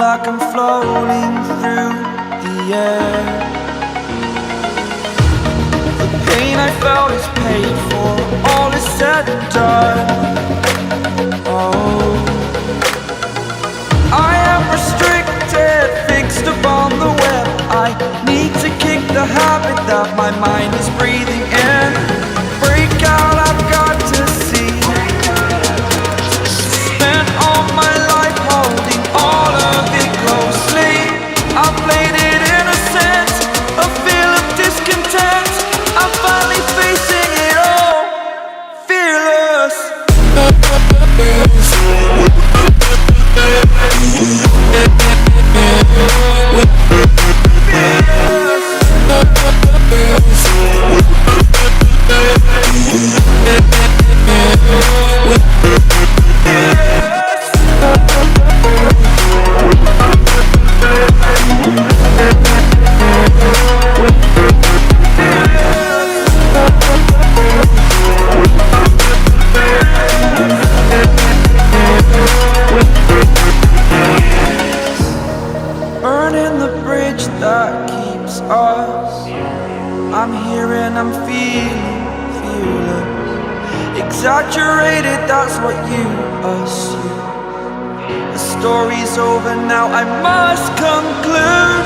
like I'm floating through the air. The pain I felt is paid for, all is said and done. Oh, I am restricted, fixed upon the web. I need to kick the habit that my mind is breathing in. Break out, I've got to see. Spent all my life holding all of it closely. I played it innocent, a feel of discontent. I'm finally facing it all, fearless. Burning the bridge that keeps us. I'm here and I'm feeling fearless. Exaggerated, that's what you assume. The story's over now, I must conclude.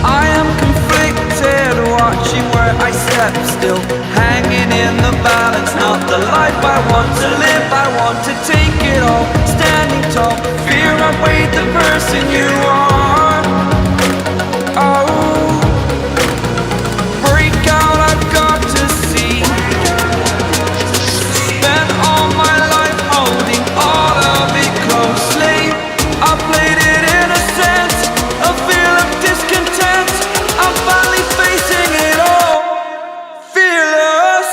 I am conflicted, watching where I step still, hanging in the balance. Not the life I want to live, I want to take it all. Standing tall, fear I've weighed the person you are. Oh, break out, I've got to see. Spent all my life holding all of it closely. I played it innocent, a feel of discontent. I'm finally facing it all, fearless.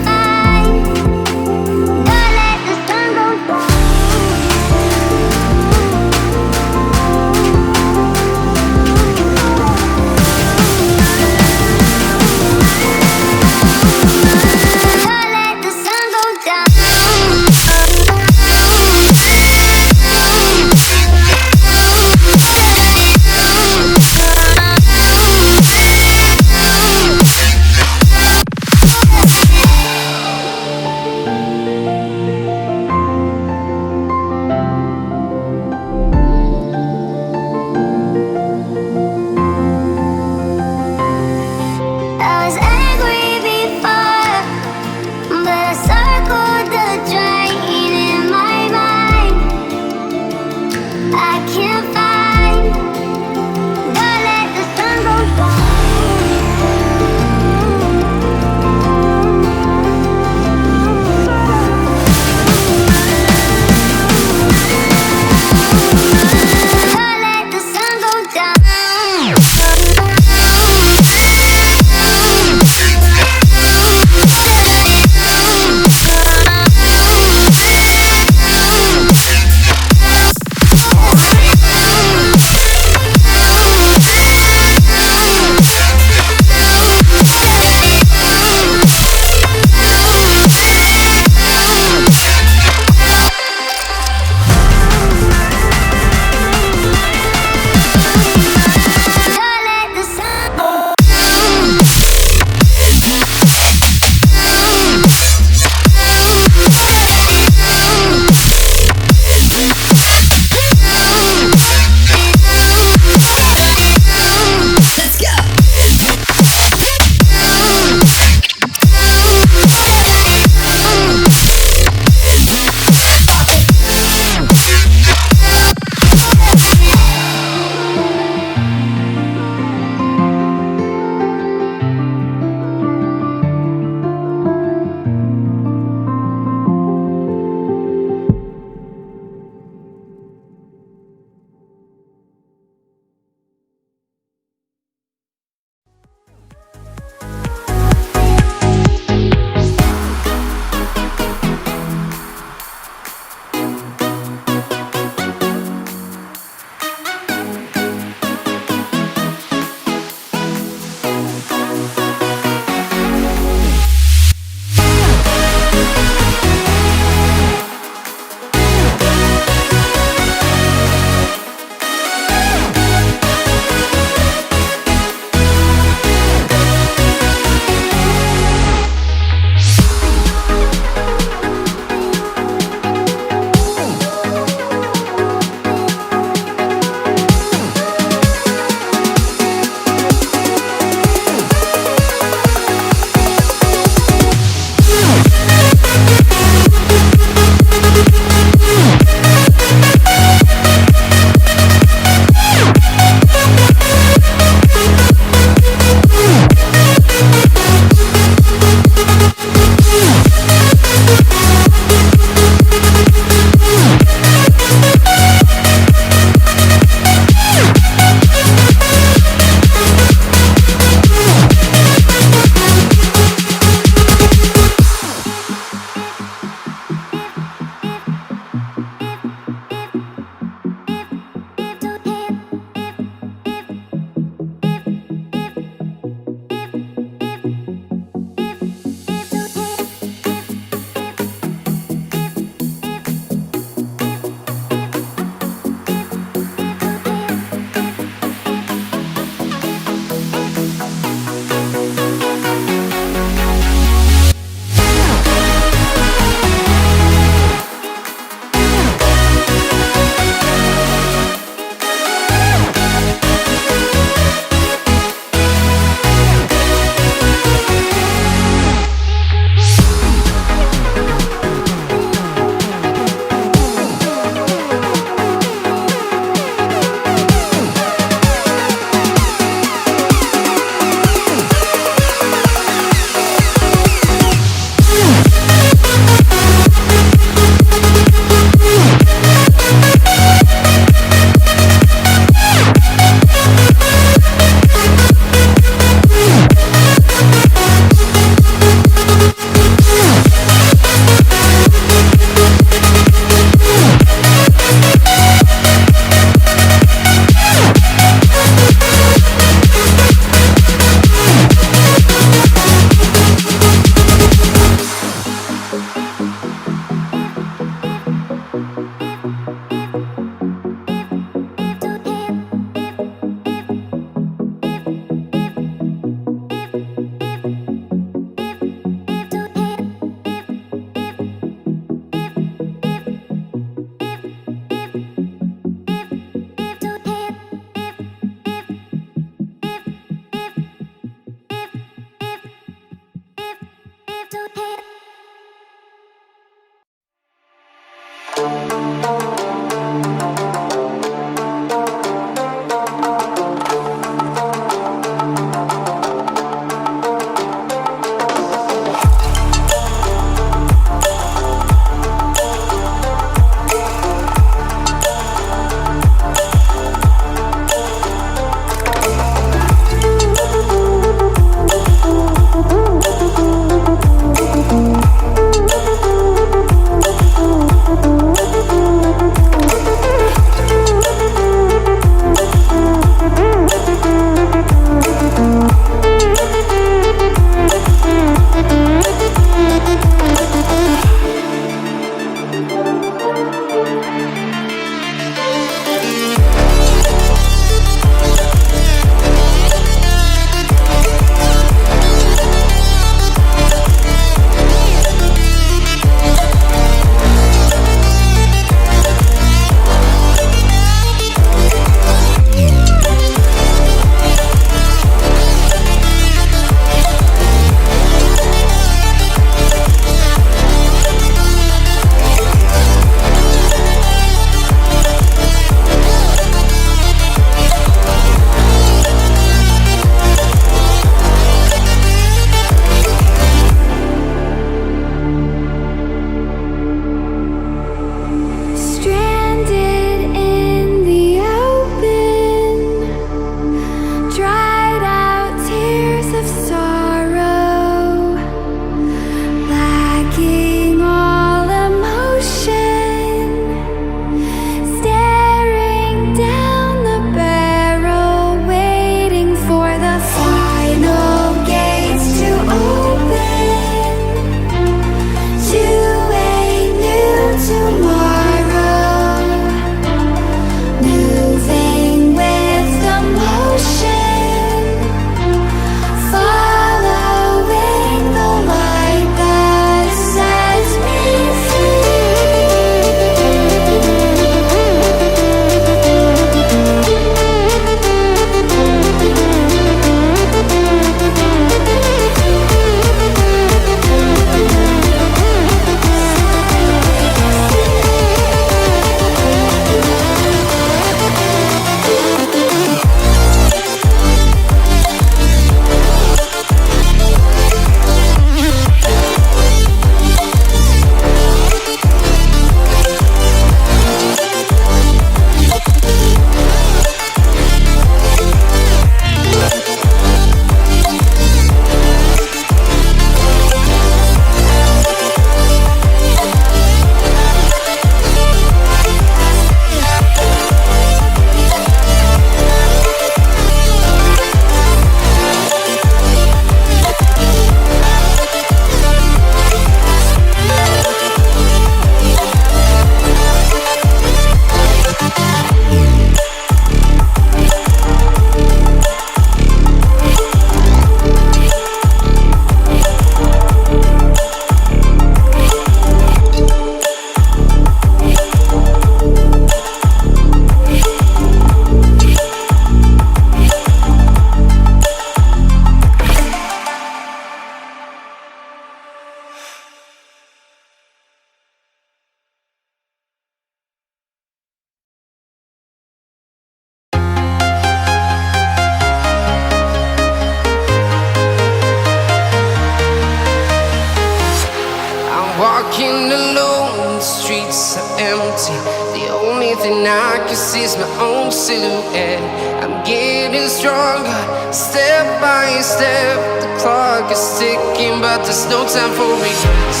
empty. The only thing I can see is my own silhouette. I'm getting stronger, step by step. The clock is ticking, but there's no time for regrets.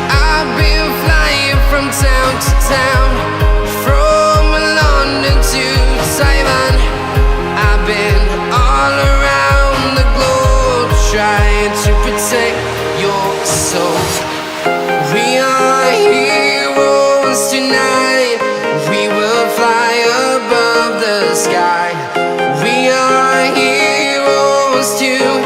I've been flying from town to town, from London to Taiwan. I've been all around the globe, trying to protect your soul. We are heroes tonight. We will fly above the sky. We are heroes tonight.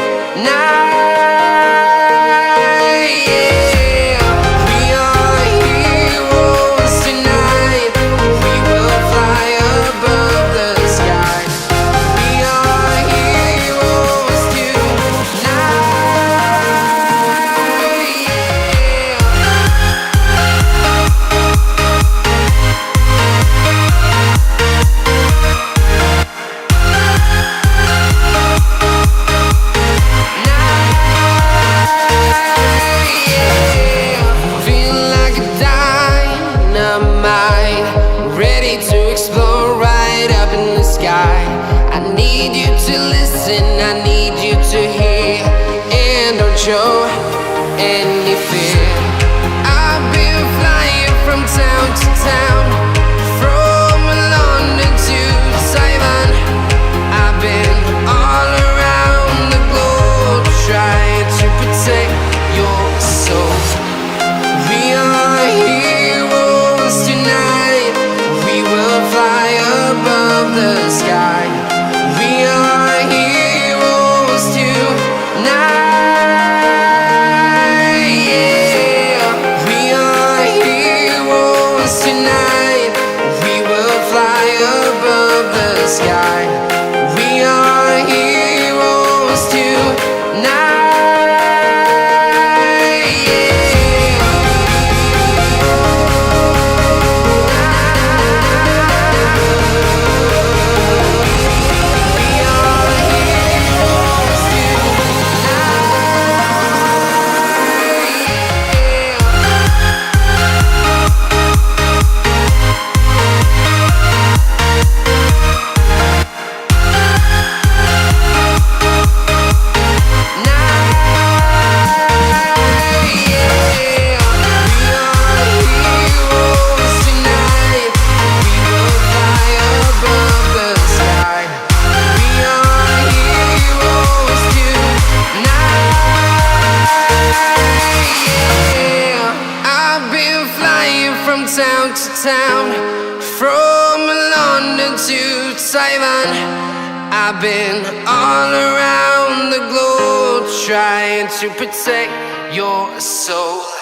I need you to hear, and don't show any fear. I've been flying from town to town, from London to Taiwan. I've been all around the globe, trying to protect your soul. We are heroes tonight. We will fly above the sky. We are heroes tonight. Yeah. We are heroes tonight. We will fly above the sky. We are heroes tonight. Town to town, from London to Taiwan. I've been all around the globe, trying to protect your soul.